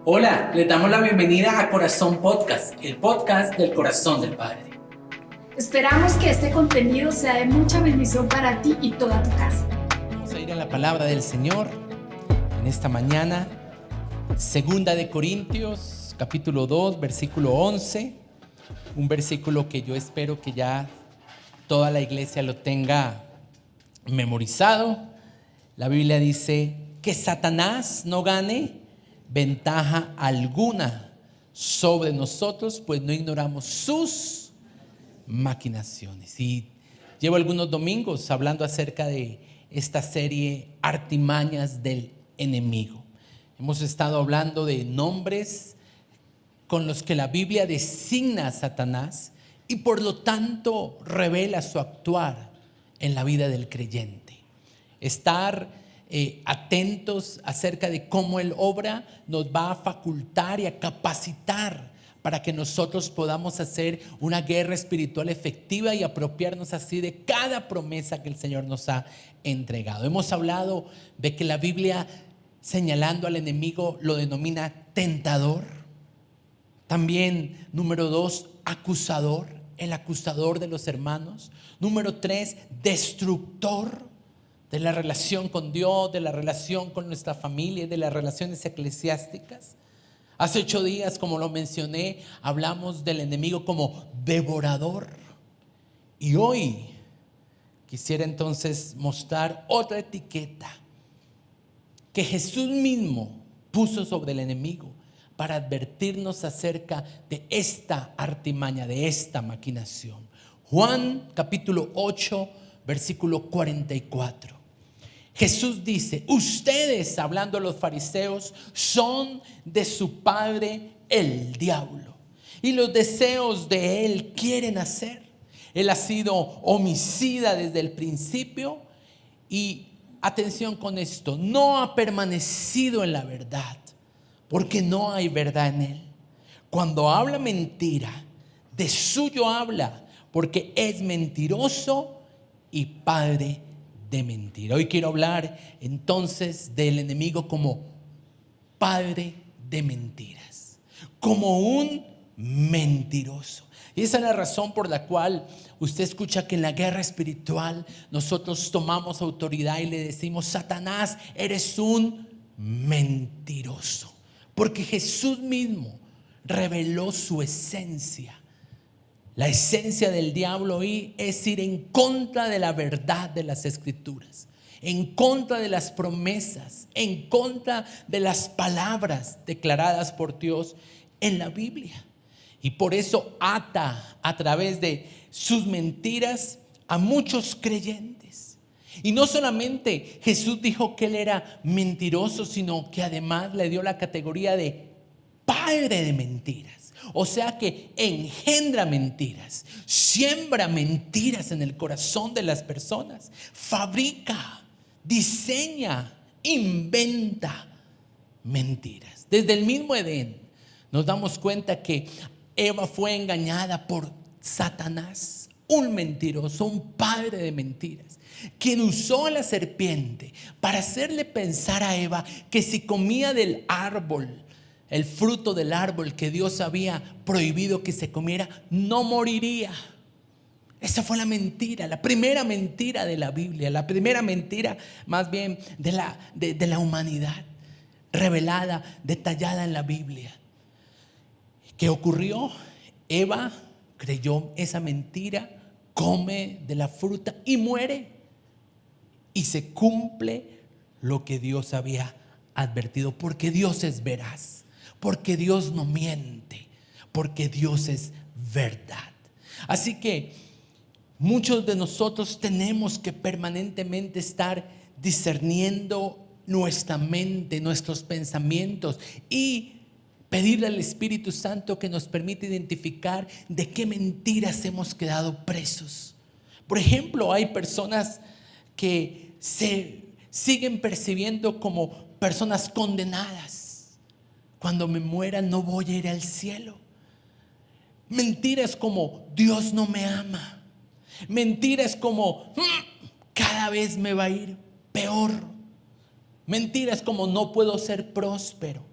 Hola, les damos la bienvenida a Corazón Podcast, el podcast del corazón del Padre. Esperamos que este contenido sea de mucha bendición para ti y toda tu casa. Vamos a ir a la palabra del Señor en esta mañana. Segunda de Corintios, capítulo 2, versículo 11. Un versículo que yo espero que ya toda la iglesia lo tenga memorizado. La Biblia dice que Satanás no gane ventaja alguna sobre nosotros, pues no ignoramos sus maquinaciones. Y llevo algunos domingos hablando acerca de esta serie Artimañas del enemigo. Hemos estado hablando de nombres con los que la Biblia designa a Satanás y por lo tanto revela su actuar en la vida del creyente. Estar atentos acerca de cómo Él obra nos va a facultar y a capacitar para que nosotros podamos hacer una guerra espiritual efectiva y apropiarnos así de cada promesa que el Señor nos ha entregado. Hemos hablado de que la Biblia, señalando al enemigo, lo denomina tentador. También, número 2, acusador, el acusador de los hermanos. Número 3, destructor de la relación con Dios, de la relación con nuestra familia, de las relaciones eclesiásticas. Hace 8 días, como lo mencioné, hablamos del enemigo como devorador. Y hoy quisiera entonces mostrar otra etiqueta que Jesús mismo puso sobre el enemigo para advertirnos acerca de esta artimaña, de esta maquinación. Juan capítulo 8, versículo 44. Jesús dice: ustedes, hablando a los fariseos, son de su padre el diablo, y los deseos de él quieren hacer. Él ha sido homicida desde el principio y, atención con esto, no ha permanecido en la verdad, porque no hay verdad en él. Cuando habla mentira, de suyo habla, porque es mentiroso y padre de mentira. Hoy quiero hablar entonces del enemigo como padre de mentiras, como un mentiroso. Y esa es la razón por la cual usted escucha que en la guerra espiritual nosotros tomamos autoridad y le decimos: Satanás, eres un mentiroso. Porque Jesús mismo reveló su esencia. La esencia del diablo es ir en contra de la verdad de las Escrituras, en contra de las promesas, en contra de las palabras declaradas por Dios en la Biblia. Y por eso ata a través de sus mentiras a muchos creyentes. Y no solamente Jesús dijo que él era mentiroso, sino que además le dio la categoría de padre de mentiras. O sea que engendra mentiras, siembra mentiras en el corazón de las personas, fabrica, diseña, inventa mentiras. Desde el mismo Edén nos damos cuenta que Eva fue engañada por Satanás, un mentiroso, un padre de mentiras, quien usó a la serpiente para hacerle pensar a Eva que si comía del árbol, el fruto del árbol que Dios había prohibido que se comiera, no moriría. Esa fue la mentira, la primera mentira de la Biblia, la primera mentira más bien de la humanidad, revelada, detallada en la Biblia. ¿Qué ocurrió? Eva creyó esa mentira, come de la fruta y muere. Y se cumple lo que Dios había advertido, porque Dios es veraz. Porque Dios no miente, porque Dios es verdad. Así que muchos de nosotros tenemos que permanentemente estar discerniendo nuestra mente, nuestros pensamientos, y pedirle al Espíritu Santo que nos permita identificar de qué mentiras hemos quedado presos. Por ejemplo, hay personas que se siguen percibiendo como personas condenadas. Cuando me muera no voy a ir al cielo. Mentiras como Dios no me ama. Mentiras como cada vez me va a ir peor. Mentiras como no puedo ser próspero.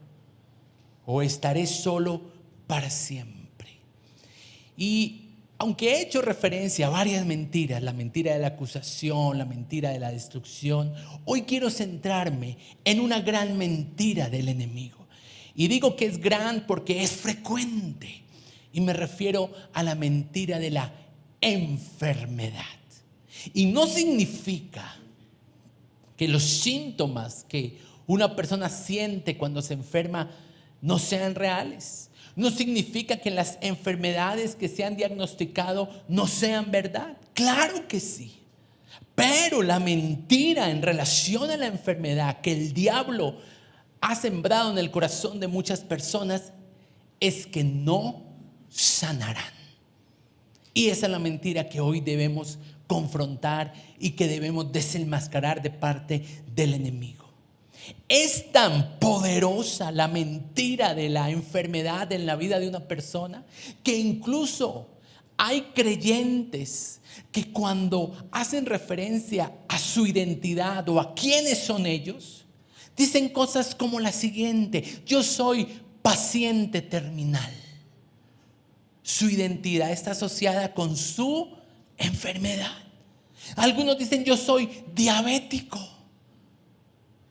¿O estaré solo para siempre? Y aunque he hecho referencia a varias mentiras, la mentira de la acusación, la mentira de la destrucción, hoy quiero centrarme en una gran mentira del enemigo. Y digo que es gran porque es frecuente. Y me refiero a la mentira de la enfermedad. Y no significa que los síntomas que una persona siente cuando se enferma no sean reales. No significa que las enfermedades que se han diagnosticado no sean verdad. Claro que sí. Pero la mentira en relación a la enfermedad que el diablo ha sembrado en el corazón de muchas personas es que no sanarán. Y esa es la mentira que hoy debemos confrontar y que debemos desenmascarar de parte del enemigo. Es tan poderosa la mentira de la enfermedad en la vida de una persona que incluso hay creyentes que cuando hacen referencia a su identidad o a quiénes son ellos, dicen cosas como la siguiente: yo soy paciente terminal. Su identidad está asociada con su enfermedad. Algunos dicen: yo soy diabético,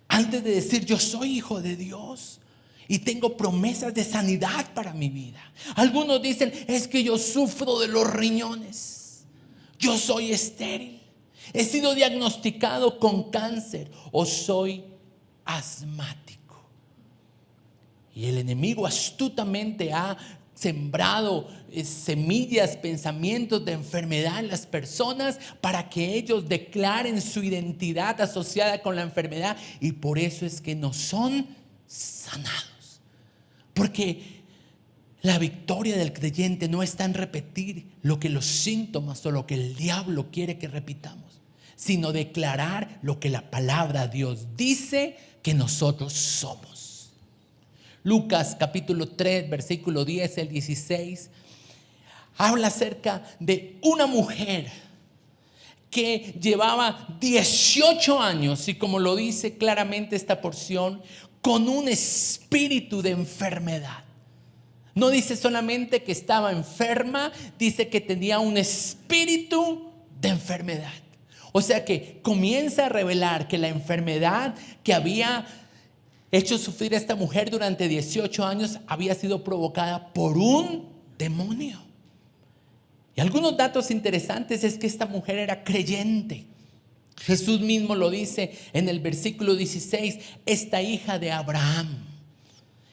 antes de decir yo soy hijo de Dios y tengo promesas de sanidad para mi vida. Algunos dicen: es que yo sufro de los riñones, yo soy estéril, he sido diagnosticado con cáncer o soy asmático. Y el enemigo astutamente ha sembrado semillas, pensamientos de enfermedad en las personas para que ellos declaren su identidad asociada con la enfermedad, y por eso es que no son sanados. Porque la victoria del creyente no está en repetir lo que los síntomas o lo que el diablo quiere que repitamos, sino declarar lo que la palabra de Dios dice que nosotros somos. Lucas capítulo 3, versículo 10 al 16, habla acerca de una mujer que llevaba 18 años, y como lo dice claramente esta porción, con un espíritu de enfermedad. No dice solamente que estaba enferma, dice que tenía un espíritu de enfermedad. O sea que comienza a revelar que la enfermedad que había hecho sufrir a esta mujer durante 18 años había sido provocada por un demonio. Y algunos datos interesantes es que esta mujer era creyente. Jesús mismo lo dice en el versículo 16: esta hija de Abraham,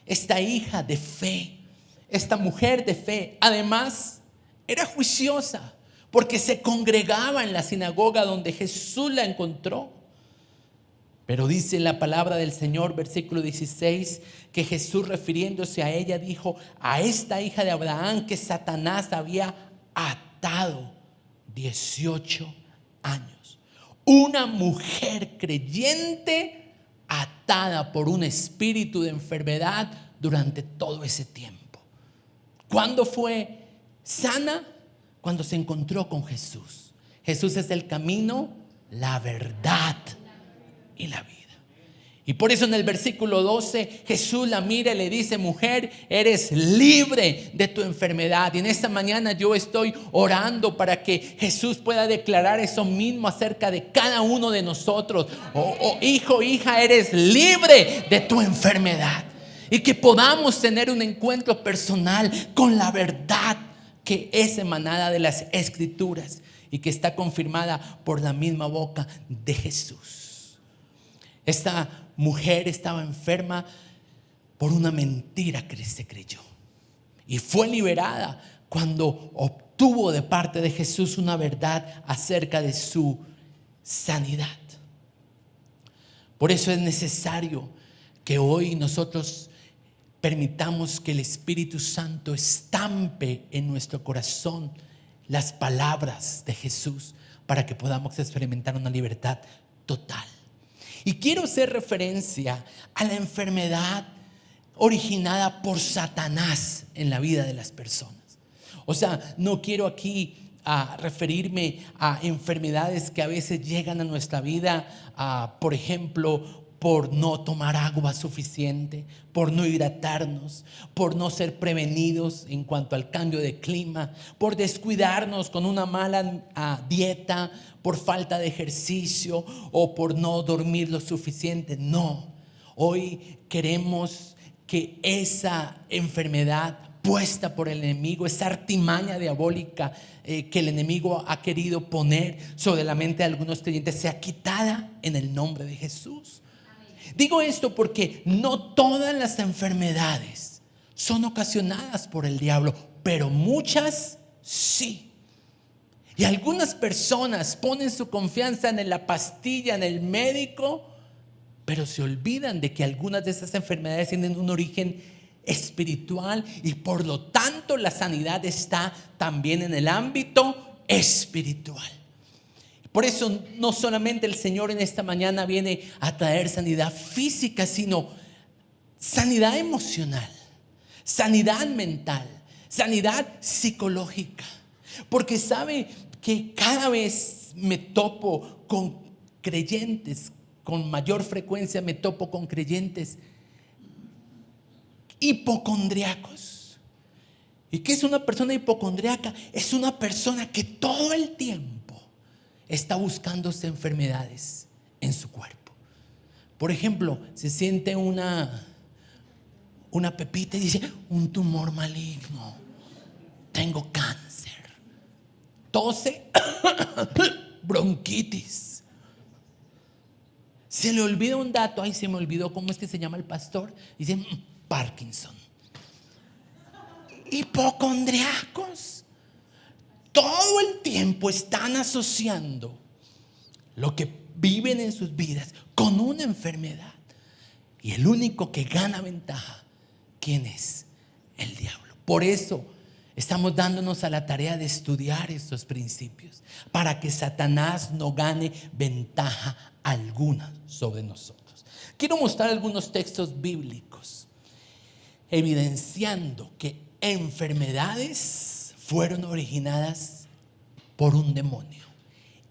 esta hija de fe, esta mujer de fe, además era juiciosa porque se congregaba en la sinagoga donde Jesús la encontró. Pero dice la palabra del Señor, versículo 16, que Jesús, refiriéndose a ella, dijo: a esta hija de Abraham que Satanás había atado 18 años. Una mujer creyente atada por un espíritu de enfermedad durante todo ese tiempo. ¿Cuándo fue sana? Cuando se encontró con Jesús. Jesús es el camino, la verdad y la vida. Y por eso en el versículo 12 Jesús la mira y le dice: mujer, eres libre de tu enfermedad. Y en esta mañana yo estoy orando para que Jesús pueda declarar eso mismo acerca de cada uno de nosotros. Hijo, hija, eres libre de tu enfermedad. Y que podamos tener un encuentro personal con la verdad que es emanada de las Escrituras y que está confirmada por la misma boca de Jesús. Esta mujer estaba enferma por una mentira que se creyó y fue liberada cuando obtuvo de parte de Jesús una verdad acerca de su sanidad. Por eso es necesario que hoy nosotros permitamos que el Espíritu Santo estampe en nuestro corazón las palabras de Jesús para que podamos experimentar una libertad total. Y quiero hacer referencia a la enfermedad originada por Satanás en la vida de las personas. O sea, no quiero aquí referirme a enfermedades que a veces llegan a nuestra vida, por ejemplo, por no tomar agua suficiente, por no hidratarnos, por no ser prevenidos en cuanto al cambio de clima, por descuidarnos con una mala dieta, por falta de ejercicio o por no dormir lo suficiente. No, hoy queremos que esa enfermedad puesta por el enemigo, esa artimaña diabólica que el enemigo ha querido poner sobre la mente de algunos creyentes, sea quitada en el nombre de Jesús. Digo esto porque no todas las enfermedades son ocasionadas por el diablo, pero muchas sí. Y algunas personas ponen su confianza en la pastilla, en el médico, pero se olvidan de que algunas de esas enfermedades tienen un origen espiritual y por lo tanto la sanidad está también en el ámbito espiritual. Por eso no solamente el Señor en esta mañana viene a traer sanidad física, sino sanidad emocional, sanidad mental, sanidad psicológica. Porque sabe que cada vez me topo con creyentes, con mayor frecuencia me topo con creyentes hipocondriacos. ¿Y qué es una persona hipocondriaca? Es una persona que todo el tiempo está buscándose enfermedades en su cuerpo. Por ejemplo, se siente una pepita y dice: un tumor maligno, tengo cáncer. Tose, bronquitis. Se le olvida un dato. Ay, se me olvidó cómo es que se llama el pastor. Dice Parkinson. Hipocondriacos. Todo el tiempo están asociando lo que viven en sus vidas con una enfermedad. Y el único que gana ventaja, ¿quién es? El diablo. Por eso estamos dándonos a la tarea de estudiar estos principios, para que Satanás no gane ventaja alguna sobre nosotros. Quiero mostrar algunos textos bíblicos evidenciando que enfermedades fueron originadas por un demonio,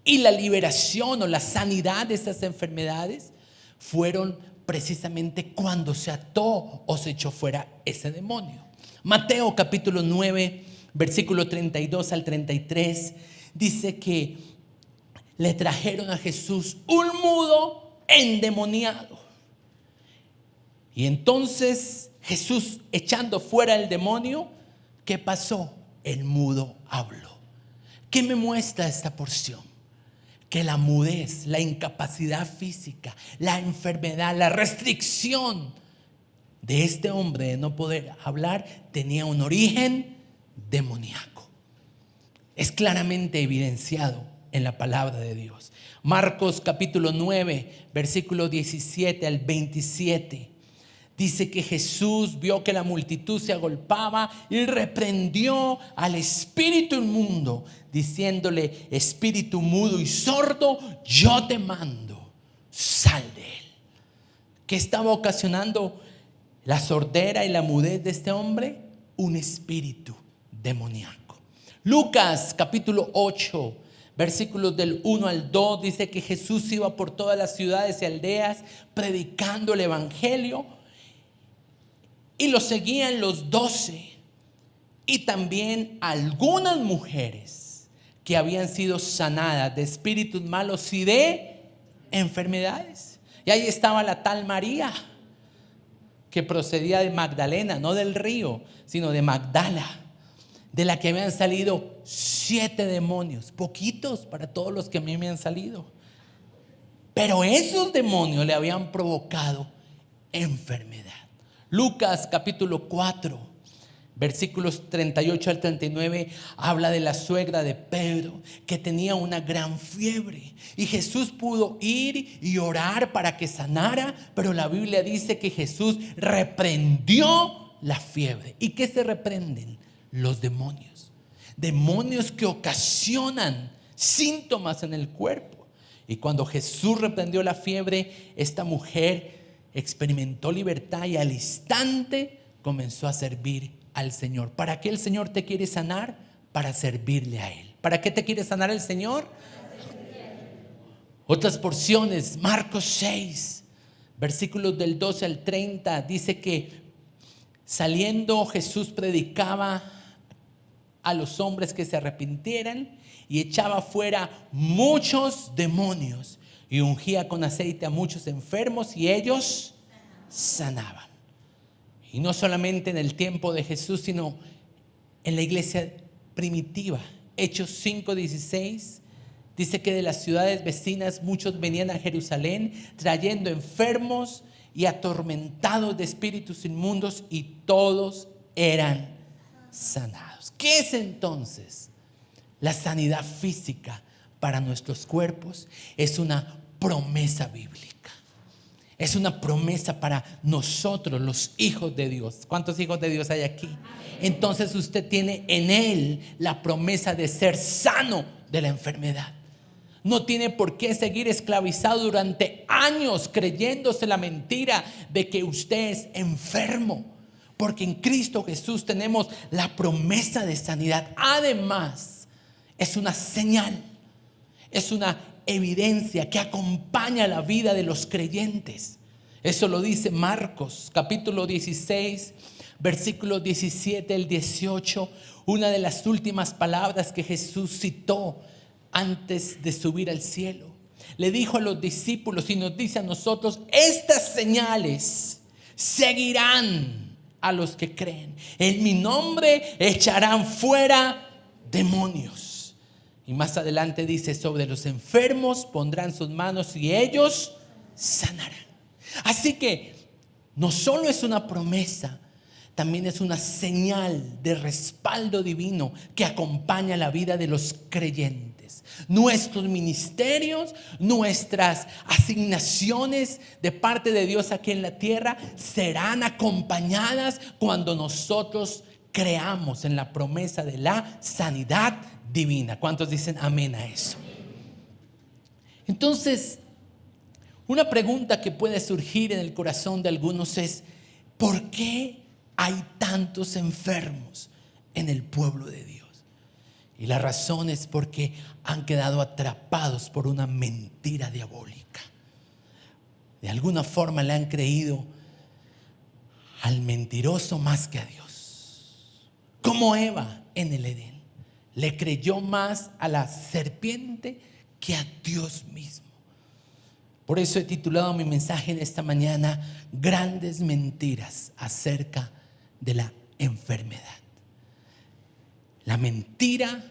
y la liberación o la sanidad de estas enfermedades fueron precisamente cuando se ató o se echó fuera ese demonio. Mateo capítulo 9 versículo 32 al 33 dice que le trajeron a Jesús un mudo endemoniado, y entonces Jesús, echando fuera el demonio, ¿qué pasó? El mudo habló. ¿Qué me muestra esta porción? Que la mudez, la incapacidad física, la enfermedad, la restricción de este hombre de no poder hablar tenía un origen demoníaco. Es claramente evidenciado en la palabra de Dios. Marcos capítulo 9 versículo 17 al 27 dice que Jesús vio que la multitud se agolpaba y reprendió al espíritu inmundo, diciéndole: espíritu mudo y sordo, yo te mando, sal de él. ¿Qué estaba ocasionando la sordera y la mudez de este hombre? Un espíritu demoníaco. Lucas capítulo 8 versículos del 1 al 2 dice que Jesús iba por todas las ciudades y aldeas predicando el evangelio, y lo seguían los 12 y también algunas mujeres que habían sido sanadas de espíritus malos y de enfermedades. Y ahí estaba la tal María, que procedía de Magdalena, no del río, sino de Magdala, de la que habían salido 7 demonios, poquitos para todos los que a mí me han salido. Pero esos demonios le habían provocado enfermedad. Lucas capítulo 4 versículos 38 al 39 habla de la suegra de Pedro, que tenía una gran fiebre, y Jesús pudo ir y orar para que sanara, pero la Biblia dice que Jesús reprendió la fiebre. ¿Y qué se reprenden? Los demonios. Demonios que ocasionan síntomas en el cuerpo. Y cuando Jesús reprendió la fiebre, esta mujer experimentó libertad y al instante comenzó a servir al Señor. ¿Para qué el Señor te quiere sanar? Para servirle a Él. ¿Para qué te quiere sanar el Señor? Otras porciones, Marcos 6 versículos del 12 al 30, dice que saliendo Jesús predicaba a los hombres que se arrepintieran y echaba fuera muchos demonios y ungía con aceite a muchos enfermos y ellos sanaban. Y no solamente en el tiempo de Jesús, sino en la iglesia primitiva. Hechos 5:16 dice que de las ciudades vecinas muchos venían a Jerusalén trayendo enfermos y atormentados de espíritus inmundos y todos eran sanados. ¿Qué es entonces la sanidad física para nuestros cuerpos? Es una promesa bíblica. Es una promesa para nosotros, los hijos de Dios. ¿Cuántos hijos de Dios hay aquí? Entonces usted tiene en Él la promesa de ser sano de la enfermedad. No tiene por qué seguir esclavizado durante años creyéndose la mentira de que usted es enfermo. Porque en Cristo Jesús tenemos la promesa de sanidad. Además, es una señal, es una evidencia que acompaña la vida de los creyentes. Eso lo dice Marcos capítulo 16, versículos 17 al 18, una de las últimas palabras que Jesús citó antes de subir al cielo. Le dijo a los discípulos y nos dice a nosotros: estas señales seguirán a los que creen. En mi nombre echarán fuera demonios. Y más adelante dice: sobre los enfermos pondrán sus manos y ellos sanarán. Así que no solo es una promesa, también es una señal de respaldo divino que acompaña la vida de los creyentes. Nuestros ministerios, nuestras asignaciones de parte de Dios aquí en la tierra serán acompañadas cuando nosotros creamos en la promesa de la sanidad divina. ¿Cuántos dicen amén a eso? Entonces, una pregunta que puede surgir en el corazón de algunos es: ¿por qué hay tantos enfermos en el pueblo de Dios? Y la razón es porque han quedado atrapados por una mentira diabólica. De alguna forma le han creído al mentiroso más que a Dios. Como Eva en el Edén le creyó más a la serpiente que a Dios mismo. Por eso he titulado mi mensaje en esta mañana: grandes mentiras acerca de la enfermedad. La mentira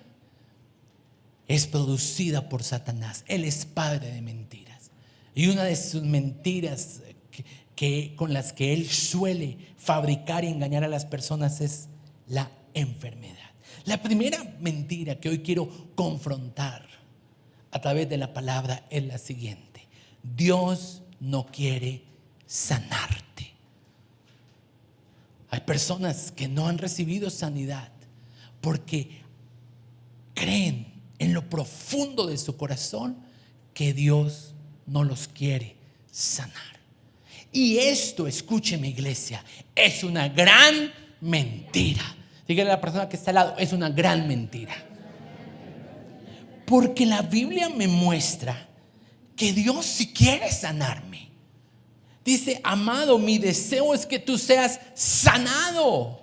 es producida por Satanás. Él es padre de mentiras. Y una de sus mentiras con las que él suele fabricar y engañar a las personas es la enfermedad. La primera mentira que hoy quiero confrontar a través de la palabra es la siguiente: Dios no quiere sanarte. Hay personas que no han recibido sanidad porque creen en lo profundo de su corazón que Dios no los quiere sanar. Y esto, escúcheme, iglesia, es una gran mentira. Dígale a la persona que está al lado: es una gran mentira. Porque la Biblia me muestra que Dios sí quiere sanarme. Dice: amado, mi deseo es que tú seas sanado.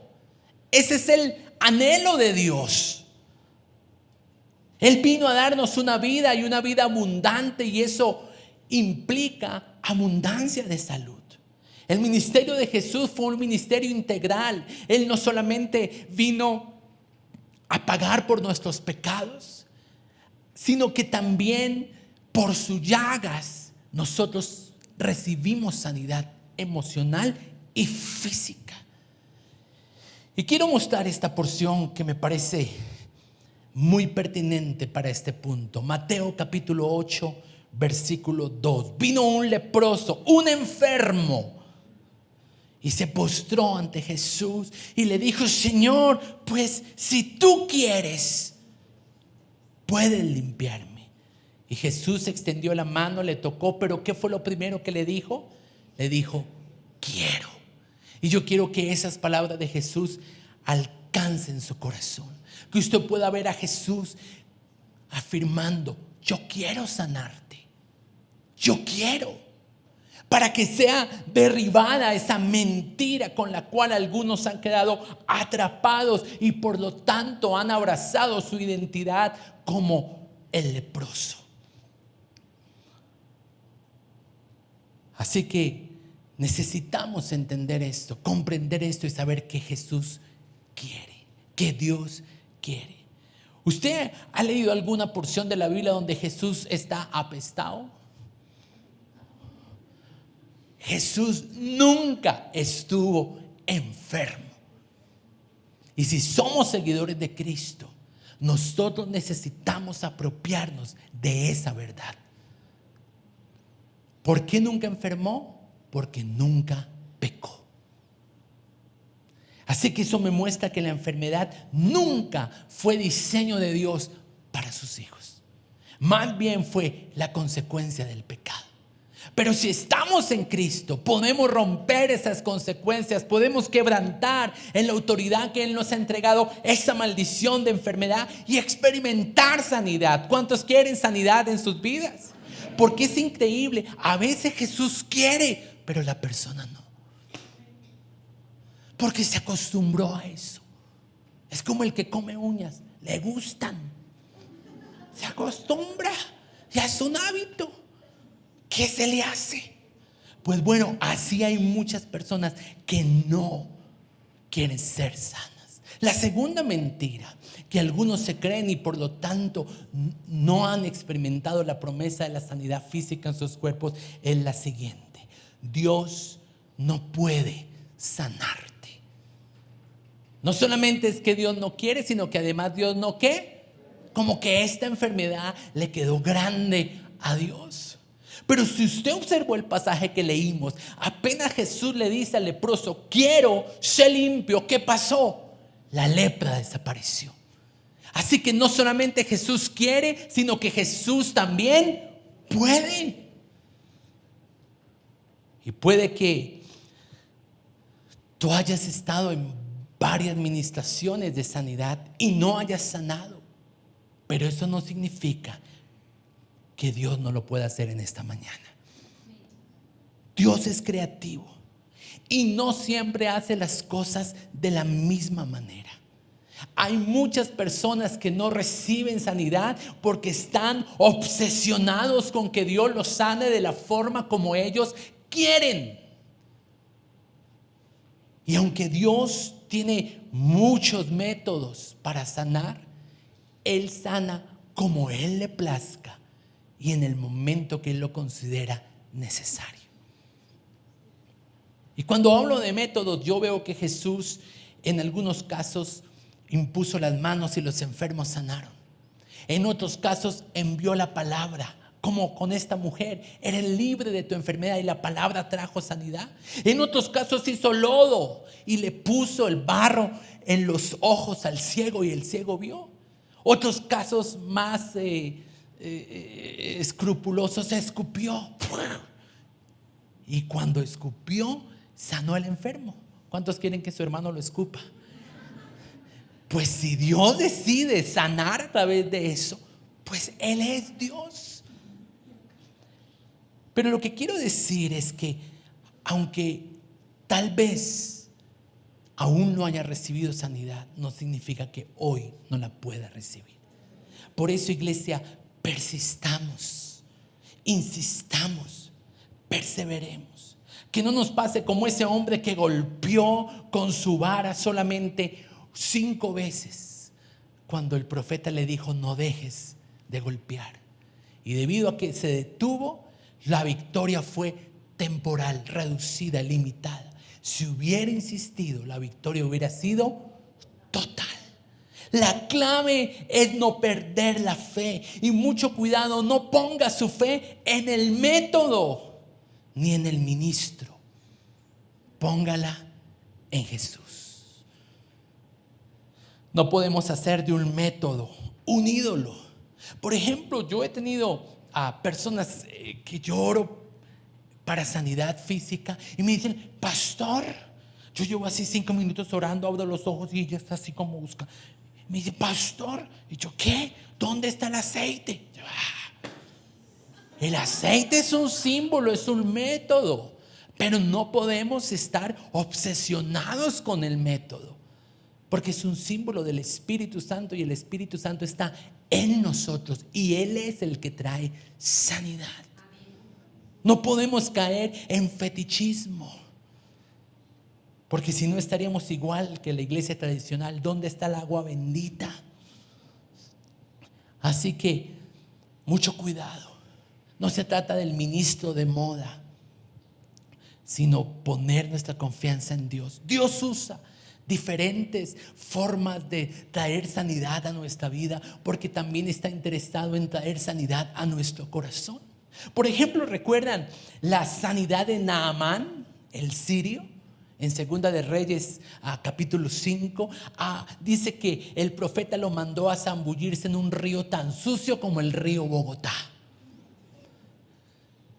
Ese es el anhelo de Dios. Él vino a darnos una vida y una vida abundante, y eso implica abundancia de salud. El ministerio de Jesús fue un ministerio integral. Él no solamente vino a pagar por nuestros pecados, sino que también por sus llagas nosotros recibimos sanidad emocional y física. Y quiero mostrar esta porción que me parece muy pertinente para este punto. Mateo capítulo 8, versículo 2. Vino un leproso, un enfermo, y se postró ante Jesús y le dijo: Señor, pues si tú quieres, puedes limpiarme. Y Jesús extendió la mano, le tocó, pero ¿qué fue lo primero que le dijo? Le dijo: quiero. Y yo quiero que esas palabras de Jesús alcancen su corazón, que usted pueda ver a Jesús afirmando: yo quiero sanarte, yo quiero. para que sea derribada esa mentira con la cual algunos han quedado atrapados y por lo tanto han abrazado su identidad como el leproso. Así que necesitamos entender esto, comprender esto y saber que Jesús quiere, que Dios quiere. ¿Usted ha leído alguna porción de la Biblia donde Jesús está apestado? Jesús nunca estuvo enfermo. Y si somos seguidores de Cristo, nosotros necesitamos apropiarnos de esa verdad. ¿Por qué nunca enfermó? Porque nunca pecó. Así que eso me muestra que la enfermedad nunca fue diseño de Dios para sus hijos. Más bien fue la consecuencia del pecado. Pero si estamos en Cristo, podemos romper esas consecuencias, podemos quebrantar en la autoridad que Él nos ha entregado esa maldición de enfermedad y experimentar sanidad. ¿Cuántos quieren sanidad en sus vidas? Porque es increíble, a veces Jesús quiere, pero la persona no. Porque se acostumbró a eso. Es como el que come uñas, le gustan, se acostumbra, ya es un hábito. ¿Qué se le hace? Pues bueno, así hay muchas personas que no quieren ser sanas. La segunda mentira que algunos se creen y por lo tanto no han experimentado la promesa de la sanidad física en sus cuerpos es la siguiente: Dios no puede sanarte. No solamente es que Dios no quiere, sino que además Dios no ¿qué? Como que esta enfermedad le quedó grande a Dios. Pero si usted observó el pasaje que leímos, apenas Jesús le dice al leproso: quiero ser limpio, ¿qué pasó? La lepra desapareció. Así que no solamente Jesús quiere, sino que Jesús también puede. Y puede que tú hayas estado en varias administraciones de sanidad y no hayas sanado, pero eso no significa que Dios no lo pueda hacer en esta mañana. Dios es creativo y no siempre hace las cosas de la misma manera. Hay muchas personas que no reciben sanidad porque están obsesionados con que Dios los sane de la forma como ellos quieren. Y aunque Dios tiene muchos métodos para sanar, Él sana como Él le plazca y en el momento que Él lo considera necesario. Y cuando hablo de métodos, yo veo que Jesús en algunos casos impuso las manos y los enfermos sanaron. En otros casos envió la palabra, como con esta mujer: eres libre de tu enfermedad, y la palabra trajo sanidad. En otros casos hizo lodo y le puso el barro en los ojos al ciego y el ciego vio. Otros casos más escrupulosos, escupió y cuando escupió sanó al enfermo. ¿Cuántos quieren que su hermano lo escupa? Pues si Dios decide sanar a través de eso, pues Él es Dios. Pero lo que quiero decir es que aunque tal vez aún no haya recibido sanidad, no significa que hoy no la pueda recibir. Por eso, iglesia, persistamos, insistamos, perseveremos. Que no nos pase como ese hombre que golpeó con su vara solamente 5 veces, cuando el profeta le dijo: no dejes de golpear. Y debido a que se detuvo, la victoria fue temporal, reducida, limitada. Si hubiera insistido, la victoria hubiera sido total. La clave es no perder la fe. Y mucho cuidado, no ponga su fe en el método ni en el ministro. Póngala en Jesús. No podemos hacer de un método un ídolo. Por ejemplo, yo he tenido a personas que yo oro para sanidad física y me dicen: pastor, yo llevo así 5 minutos orando, abro los ojos y ella está así como busca. Me dice: pastor, y yo: ¿qué? ¿Dónde está el aceite? Yo, El aceite es un símbolo, es un método, pero no podemos estar obsesionados con el método, porque es un símbolo del Espíritu Santo y el Espíritu Santo está en nosotros y Él es el que trae sanidad. No podemos caer en fetichismo, porque si no estaríamos igual que la iglesia tradicional. ¿Dónde está el agua bendita? Así que mucho cuidado. No se trata del ministro de moda, sino poner nuestra confianza en Dios. Dios usa diferentes formas de traer sanidad a nuestra vida, porque también está interesado en traer sanidad a nuestro corazón. Por ejemplo, ¿recuerdan la sanidad de Naamán, el sirio? En Segunda de Reyes, capítulo 5, dice que el profeta lo mandó a zambullirse en un río tan sucio como el río Bogotá.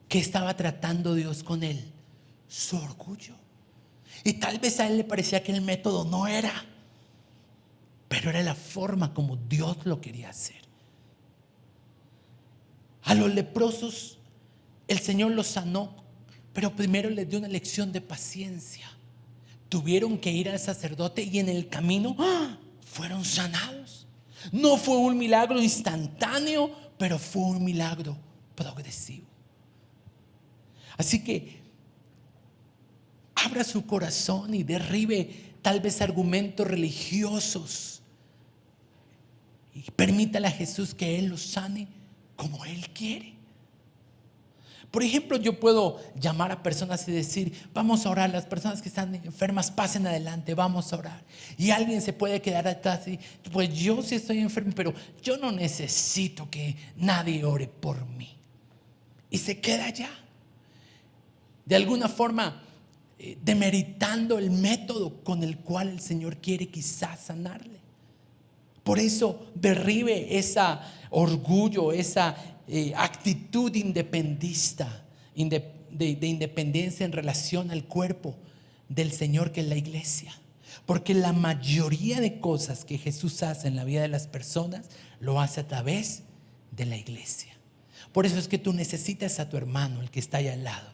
¿Qué estaba tratando Dios con él? Su orgullo. Y tal vez a él le parecía que el método no era, pero era la forma como Dios lo quería hacer. A los leprosos el Señor los sanó, pero primero les dio una lección de paciencia. Tuvieron que ir al sacerdote y en el camino fueron sanados. No fue un milagro instantáneo, pero fue un milagro progresivo. Así que abra su corazón y derribe tal vez argumentos religiosos y permítale a Jesús que Él los sane como Él quiere. Por ejemplo, yo puedo llamar a personas y decir: vamos a orar, las personas que están enfermas pasen adelante, vamos a orar. Y alguien se puede quedar atrás y pues yo sí estoy enfermo, pero yo no necesito que nadie ore por mí. Y se queda allá, de alguna forma demeritando el método con el cual el Señor quiere quizás sanarle. Por eso derribe ese orgullo, esa actitud independista, de independencia en relación al cuerpo del Señor, que es la iglesia. Porque la mayoría de cosas que Jesús hace en la vida de las personas lo hace a través de la iglesia. Por eso es que tú necesitas a tu hermano, el que está allá al lado.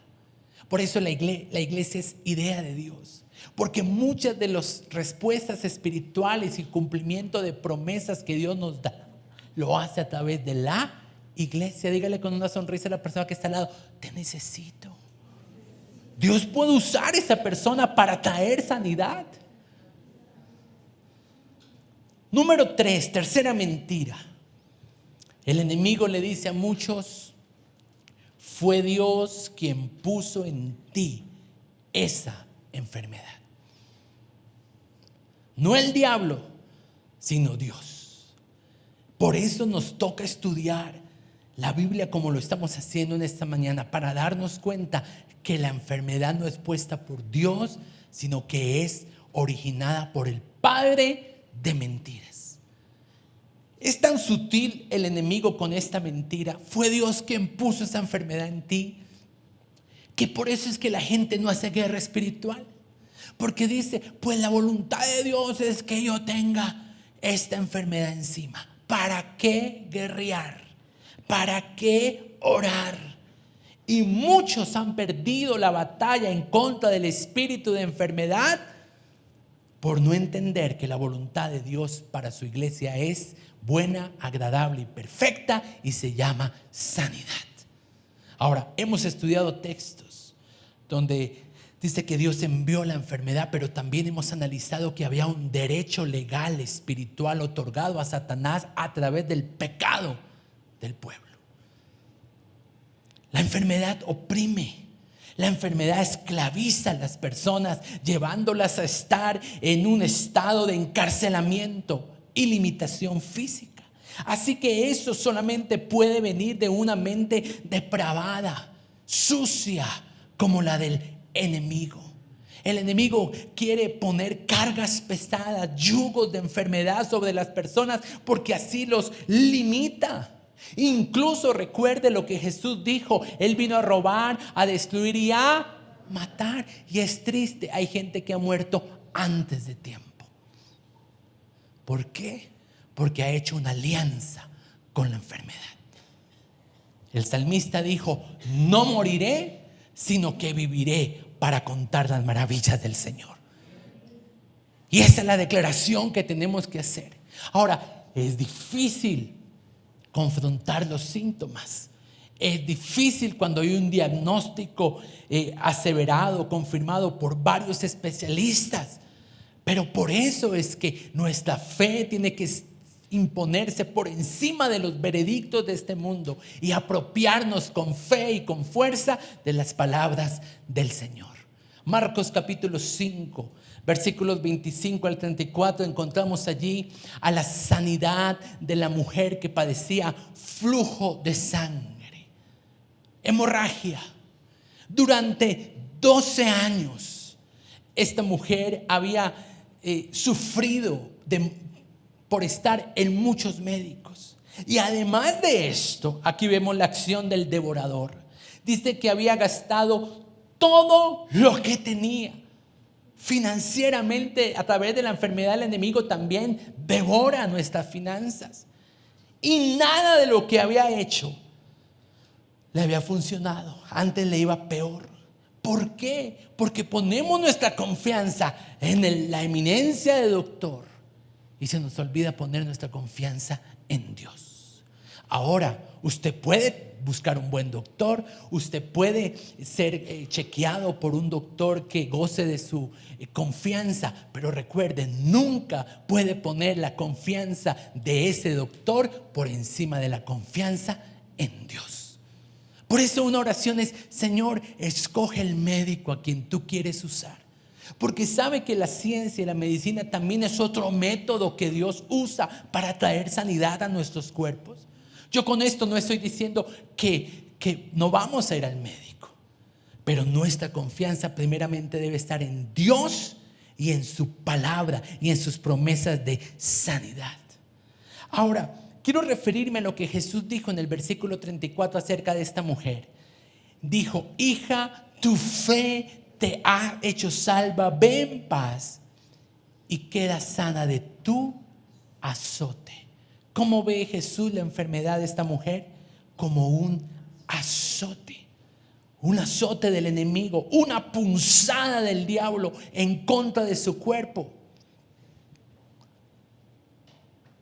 Por eso la iglesia es idea de Dios. Porque muchas de las respuestas espirituales y cumplimiento de promesas que Dios nos da, lo hace a través de la iglesia. Dígale con una sonrisa a la persona que está al lado: te necesito. Dios puede usar a esa persona para traer sanidad. Número 3, tercera mentira. El enemigo le dice a muchos: fue Dios quien puso en ti esa enfermedad. No el diablo, sino Dios. Por eso nos toca estudiar la Biblia como lo estamos haciendo en esta mañana, para darnos cuenta que la enfermedad no es puesta por Dios, sino que es originada por el padre de mentiras. Es tan sutil el enemigo con esta mentira: fue Dios quien puso esa enfermedad en ti, que por eso es que la gente no hace guerra espiritual, porque dice: pues la voluntad de Dios es que yo tenga esta enfermedad encima. ¿Para qué guerrear? ¿Para qué orar? Y muchos han perdido la batalla en contra del espíritu de enfermedad por no entender que la voluntad de Dios para su iglesia es buena, agradable y perfecta, y se llama sanidad. Ahora, hemos estudiado textos donde dice que Dios envió la enfermedad, pero también hemos analizado que había un derecho legal, espiritual otorgado a Satanás a través del pecado del pueblo. La enfermedad oprime. La enfermedad esclaviza a las personas, llevándolas a estar en un estado de encarcelamiento y limitación física. Así que eso solamente puede venir de una mente depravada, sucia, como la del enemigo. El enemigo quiere poner cargas pesadas, yugos de enfermedad sobre las personas, porque así los limita. Incluso recuerde lo que Jesús dijo: Él vino a robar, a destruir y a matar. Y es triste, hay gente que ha muerto antes de tiempo. ¿Por qué? Porque ha hecho una alianza con la enfermedad. El salmista dijo: no moriré, sino que viviré para contar las maravillas del Señor. Y esa es la declaración que tenemos que hacer. Ahora, es difícil confrontar los síntomas. Es difícil cuando hay un diagnóstico aseverado, confirmado por varios especialistas. Pero por eso es que nuestra fe tiene que imponerse por encima de los veredictos de este mundo y apropiarnos con fe y con fuerza de las palabras del Señor. Marcos capítulo 5, versículos 25 al 34, encontramos allí a la sanidad de la mujer que padecía flujo de sangre, hemorragia. Durante 12 años esta mujer había sufrido por estar en muchos médicos. Y además de esto, aquí vemos la acción del devorador. Dice que había gastado todo lo que tenía. Financieramente, a través de la enfermedad, el enemigo también devora nuestras finanzas. Y nada de lo que había hecho le había funcionado. Antes le iba peor. ¿Por qué? Porque ponemos nuestra confianza en la eminencia de doctor y se nos olvida poner nuestra confianza en Dios. Ahora, usted puede buscar un buen doctor, usted puede ser chequeado por un doctor que goce de su confianza, pero recuerde, nunca puede poner la confianza de ese doctor por encima de la confianza en Dios. Por eso una oración es: Señor, escoge el médico a quien tú quieres usar. Porque sabe que la ciencia y la medicina también es otro método que Dios usa para traer sanidad a nuestros cuerpos. Yo con esto no estoy diciendo que no vamos a ir al médico, pero nuestra confianza primeramente debe estar en Dios y en su palabra y en sus promesas de sanidad. Ahora, quiero referirme a lo que Jesús dijo en el versículo 34 acerca de esta mujer. Dijo: hija, tu fe te ha hecho salva, ve en paz y queda sana de tu azote. ¿Cómo ve Jesús la enfermedad de esta mujer? Como un azote del enemigo, una punzada del diablo en contra de su cuerpo,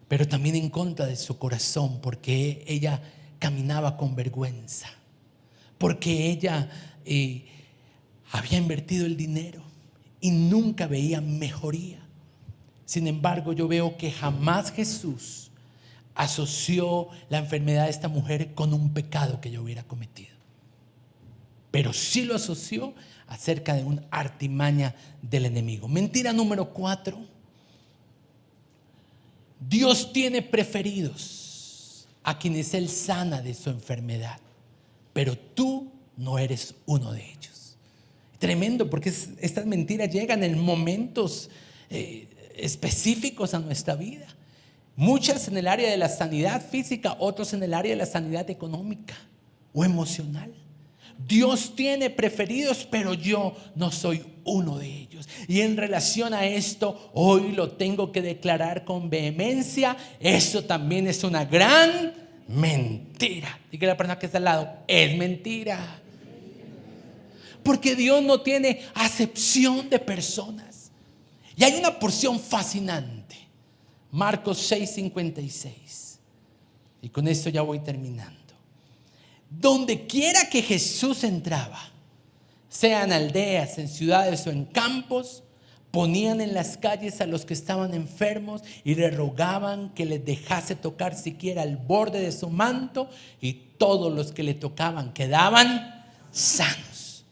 pero también en contra de su corazón, porque ella caminaba con vergüenza, porque ella había invertido el dinero y nunca veía mejoría. Sin embargo, yo veo que jamás Jesús asoció la enfermedad de esta mujer con un pecado que yo hubiera cometido, pero sí lo asoció acerca de una artimaña del enemigo. Mentira número 4: Dios tiene preferidos a quienes Él sana de su enfermedad, pero tú no eres uno de ellos. Tremendo, porque estas mentiras llegan en momentos específicos a nuestra vida. Muchas en el área de la sanidad física, otros en el área de la sanidad económica o emocional. Dios tiene preferidos, pero yo no soy uno de ellos. Y en relación a esto, hoy lo tengo que declarar con vehemencia: eso también es una gran mentira. Diga a la persona que está al lado: es mentira. Porque Dios no tiene acepción de personas. Y hay una porción fascinante. Marcos 6:56. Y con esto ya voy terminando. Donde quiera que Jesús entraba, sea en aldeas, en ciudades o en campos, ponían en las calles a los que estaban enfermos y le rogaban que les dejase tocar siquiera el borde de su manto, y todos los que le tocaban quedaban sanos.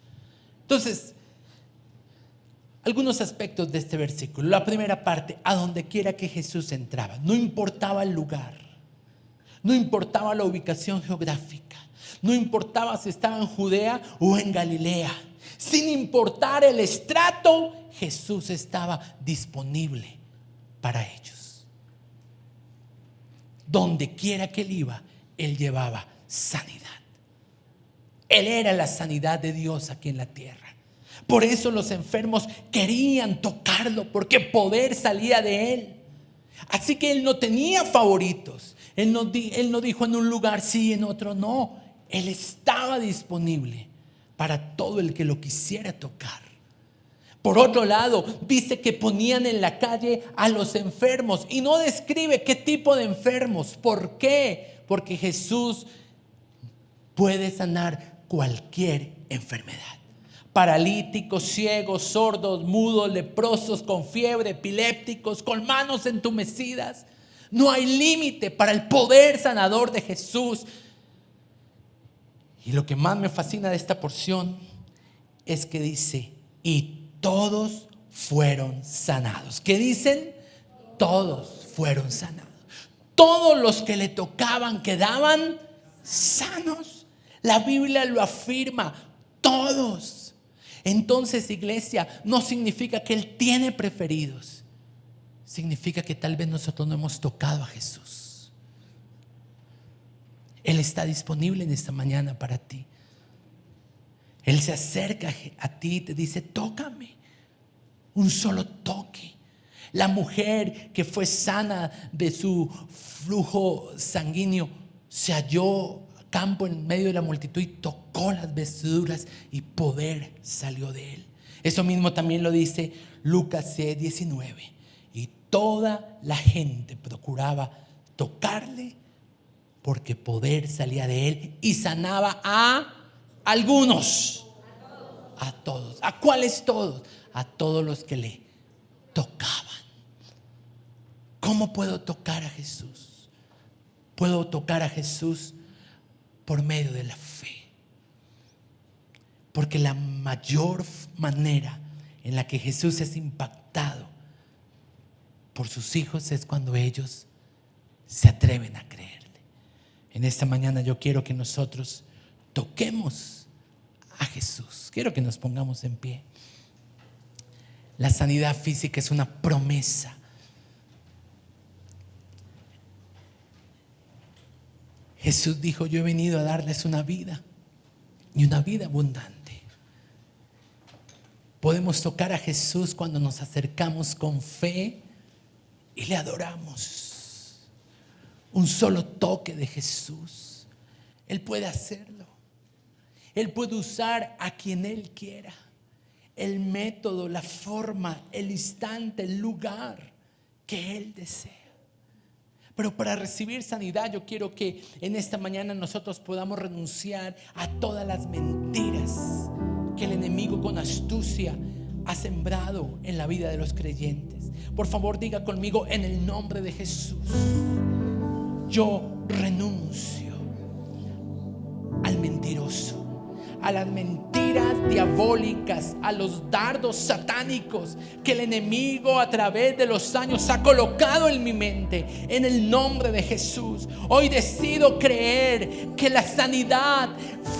Entonces, algunos aspectos de este versículo. La primera parte: a donde quiera que Jesús entraba, no importaba el lugar, no importaba la ubicación geográfica, no importaba si estaba en Judea o en Galilea, sin importar el estrato, Jesús estaba disponible para ellos. Donde quiera que Él iba, Él llevaba sanidad. Él era la sanidad de Dios aquí en la tierra. Por eso los enfermos querían tocarlo, porque poder salía de Él. Así que Él no tenía favoritos. Él no dijo en un lugar sí, en otro no. Él estaba disponible para todo el que lo quisiera tocar. Por otro lado, dice que ponían en la calle a los enfermos y no describe qué tipo de enfermos. ¿Por qué? Porque Jesús puede sanar cualquier enfermedad. Paralíticos, ciegos, sordos, mudos, leprosos, con fiebre, epilépticos, con manos entumecidas. No hay límite para el poder sanador de Jesús. Y lo que más me fascina de esta porción es que dice, y todos fueron sanados. ¿Qué dicen? Todos fueron sanados. Todos los que le tocaban quedaban sanos. La Biblia lo afirma, todos. Entonces, iglesia, no significa que Él tiene preferidos. Significa que tal vez nosotros no hemos tocado a Jesús. Él está disponible en esta mañana para ti. Él se acerca a ti y te dice, tócame. Un solo toque. La mujer que fue sana de su flujo sanguíneo se halló a campo en medio de la multitud y tocó las vestiduras y poder salió de él. Eso mismo también lo dice Lucas 6:19. Y toda la gente procuraba tocarle porque poder salía de él y sanaba a algunos. A todos. ¿A cuáles todos? A todos los que le tocaban. ¿Cómo puedo tocar a Jesús? Puedo tocar a Jesús por medio de la fe. Porque la mayor manera en la que Jesús es impactado por sus hijos es cuando ellos se atreven a creerle. En esta mañana yo quiero que nosotros toquemos a Jesús. Quiero que nos pongamos en pie. La sanidad física es una promesa. Jesús dijo, yo he venido a darles una vida y una vida abundante. Podemos tocar a Jesús cuando nos acercamos con fe y le adoramos. Un solo toque de Jesús. Él puede hacerlo. Él puede usar a quien Él quiera. El método, la forma, el instante, el lugar que Él desea. Pero para recibir sanidad yo quiero que en esta mañana nosotros podamos renunciar a todas las mentiras que el enemigo con astucia ha sembrado en la vida de los creyentes. Por favor, diga conmigo, en el nombre de Jesús, yo renuncio al mentiroso, a las mentiras diabólicas, a los dardos satánicos que el enemigo a través de los años ha colocado en mi mente. En el nombre de Jesús, hoy decido creer que la sanidad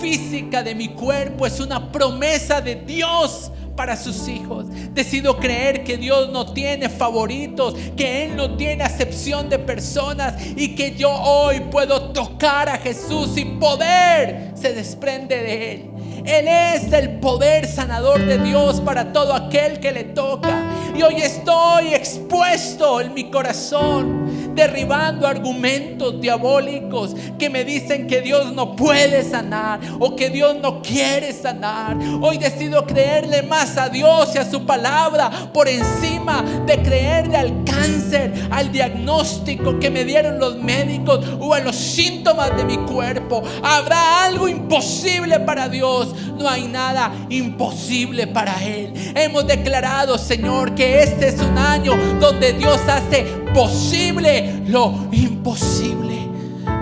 física de mi cuerpo es una promesa de Dios para sus hijos. Decido creer que Dios no tiene favoritos, que Él no tiene acepción de personas y que yo hoy puedo tocar a Jesús y poder se desprende de Él. Él es el poder sanador de Dios para todo aquel que le toca. Y hoy estoy expuesto en mi corazón, derribando argumentos diabólicos que me dicen que Dios no puede sanar o que Dios no quiere sanar. Hoy decido creerle más a Dios y a su palabra por encima de creerle al cáncer, al diagnóstico que me dieron los médicos o a los síntomas de mi cuerpo. ¿Habrá algo imposible para Dios? No hay nada imposible para Él. Hemos declarado, Señor, que este es un año donde Dios hace posible lo imposible.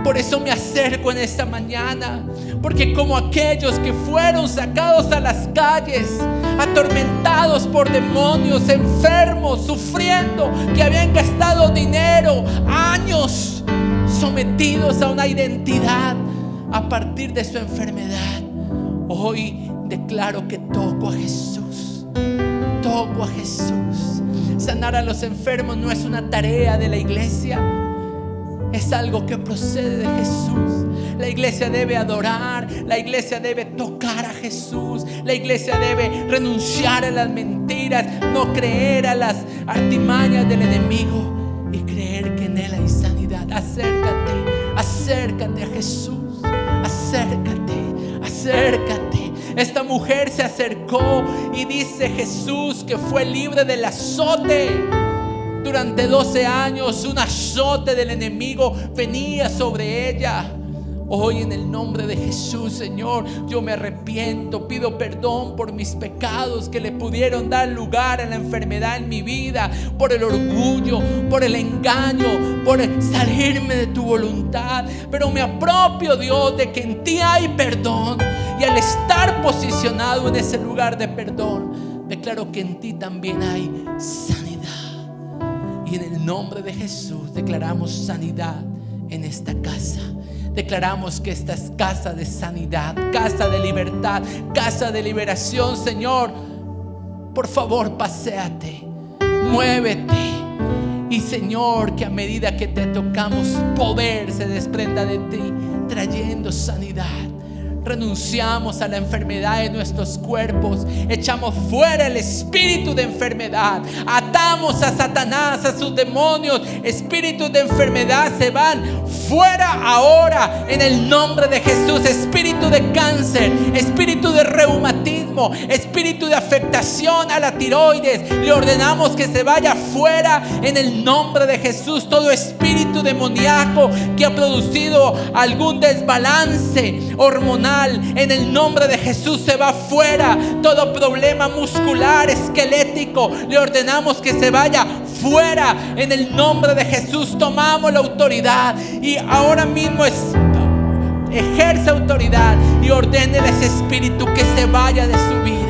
Por eso me acerco en esta mañana, porque como aquellos que fueron sacados a las calles, atormentados por demonios, enfermos, sufriendo, que habían gastado dinero, años, sometidos a una identidad a partir de su enfermedad, hoy declaro que toco a Jesús. Toco a Jesús. Sanar a los enfermos no es una tarea de la iglesia, es algo que procede de Jesús. La iglesia debe adorar, la iglesia debe tocar a Jesús, la iglesia debe renunciar a las mentiras, no creer a las artimañas del enemigo y creer que en Él hay sanidad. Acércate a Jesús, acércate. acércate. Esta mujer se acercó y dice Jesús que fue libre del azote. Durante 12 años un azote del enemigo venía sobre ella. Hoy en el nombre de Jesús, Señor, yo me arrepiento, pido perdón por mis pecados que le pudieron dar lugar a la enfermedad en mi vida, por el orgullo, por el engaño, por salirme de tu voluntad. Pero me apropio, Dios, de que en ti hay perdón, y al estar posicionado en ese lugar de perdón, declaro que en ti también hay sanidad. Y en el nombre de Jesús declaramos sanidad en esta casa. Declaramos que esta es casa de sanidad, casa de libertad, casa de liberación. Señor, por favor, paséate, muévete. Y Señor, que a medida que te tocamos, poder se desprenda de ti, trayendo sanidad. Renunciamos a la enfermedad de nuestros cuerpos. Echamos fuera el espíritu de enfermedad. Atamos a Satanás, a sus demonios. Espíritus de enfermedad se van fuera ahora en el nombre de Jesús. Espíritu de cáncer, espíritu de reumatismo, espíritu de afectación a la tiroides, le ordenamos que se vaya fuera en el nombre de Jesús. Todo espíritu demoníaco que ha producido algún desbalance hormonal, en el nombre de Jesús se va fuera. Todo problema muscular, esquelético, le ordenamos que se vaya fuera en el nombre de Jesús. Tomamos la autoridad y ahora mismo ejerce autoridad y ordénele a ese espíritu que se vaya de su vida.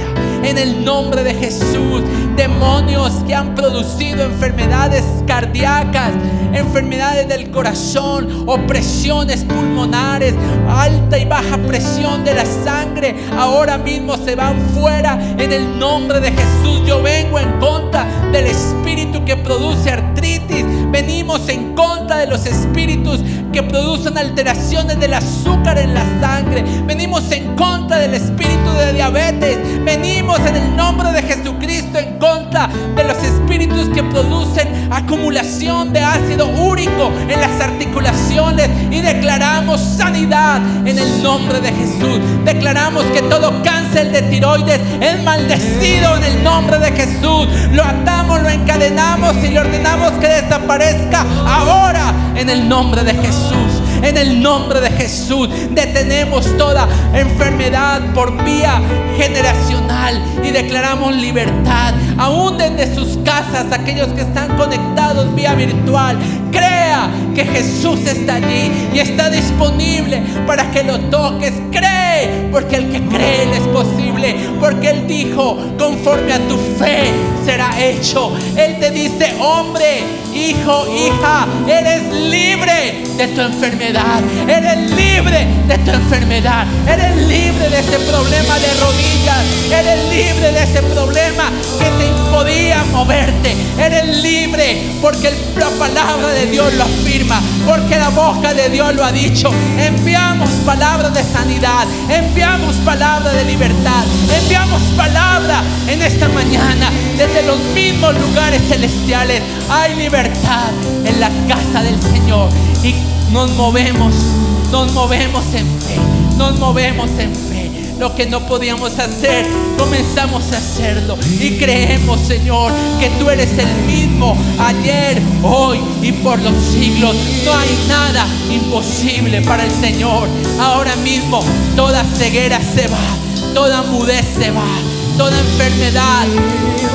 En el nombre de Jesús, demonios que han producido enfermedades cardíacas, enfermedades del corazón, opresiones pulmonares, alta y baja presión de la sangre, ahora mismo se van fuera en el nombre de Jesús. Yo vengo en contra del espíritu que produce artritis. Venimos en contra de los espíritus que producen alteraciones del azúcar en la sangre. Venimos en contra del espíritu de diabetes. Venimos en el nombre de Jesucristo en contra de los espíritus que producen acumulación de ácido úrico en las articulaciones, y declaramos sanidad en el nombre de Jesús. Declaramos que todo cáncer de tiroides es maldecido en el nombre de Jesús. Lo atamos, lo encadenamos y le ordenamos que desaparezca ahora en el nombre de Jesús. En el nombre de Jesús detenemos toda enfermedad por vía generacional y declaramos libertad aún desde sus casas. Aquellos que están conectados vía virtual, crea que Jesús está allí y está disponible para que lo toques. Cree, porque el que cree le es posible, porque Él dijo: conforme a tu fe será hecho. Él te dice: hombre, hijo, hija, eres libre de tu enfermedad. Eres libre de tu enfermedad. Eres libre de ese problema de rodillas. Eres libre de ese problema que te impedía moverte. Eres libre porque la palabra de Dios lo afirma, porque la boca de Dios lo ha dicho. Enviamos palabras de sanidad, enviamos palabra de libertad, enviamos palabra en esta mañana desde los mismos lugares celestiales. Hay libertad en la casa del Señor y nos movemos en fe, nos movemos en fe. Lo que no podíamos hacer, comenzamos a hacerlo y creemos, Señor, que tú eres el mismo ayer, hoy y por los siglos. No hay nada imposible para el Señor. Ahora mismo toda ceguera se va, toda mudez se va, toda enfermedad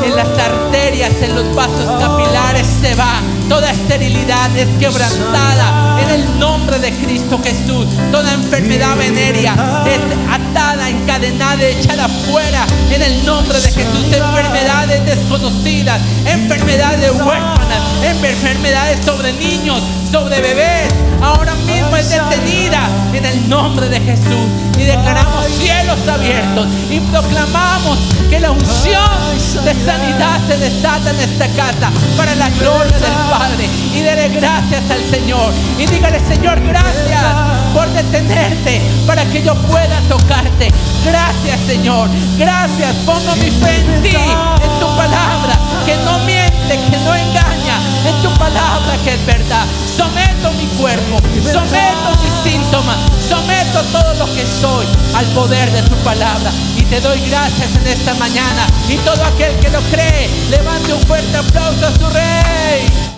en las arterias, en los vasos capilares se va. Toda esterilidad es quebrantada en el nombre de Cristo Jesús. Toda enfermedad venérea es atada, encadenada, echada fuera en el nombre de Jesús. Enfermedades desconocidas, enfermedades huérfanas, enfermedades sobre niños, sobre bebés, ahora mismo es detenida en el nombre de Jesús. Y declaramos cielos abiertos y proclamamos que la unción de sanidad se desata en esta casa para la gloria del Padre. Y dele gracias al Señor y dígale: Señor, gracias por detenerte para que yo pueda tocarte. Gracias, Señor, gracias. Pongo mi fe en ti, en tu palabra que no miente, que no engaña, en tu palabra que es verdad. Someto mi cuerpo, someto mis síntomas, someto todo lo que soy al poder de tu palabra. Y te doy gracias en esta mañana. Y todo aquel que lo cree, levante un fuerte aplauso a su Rey.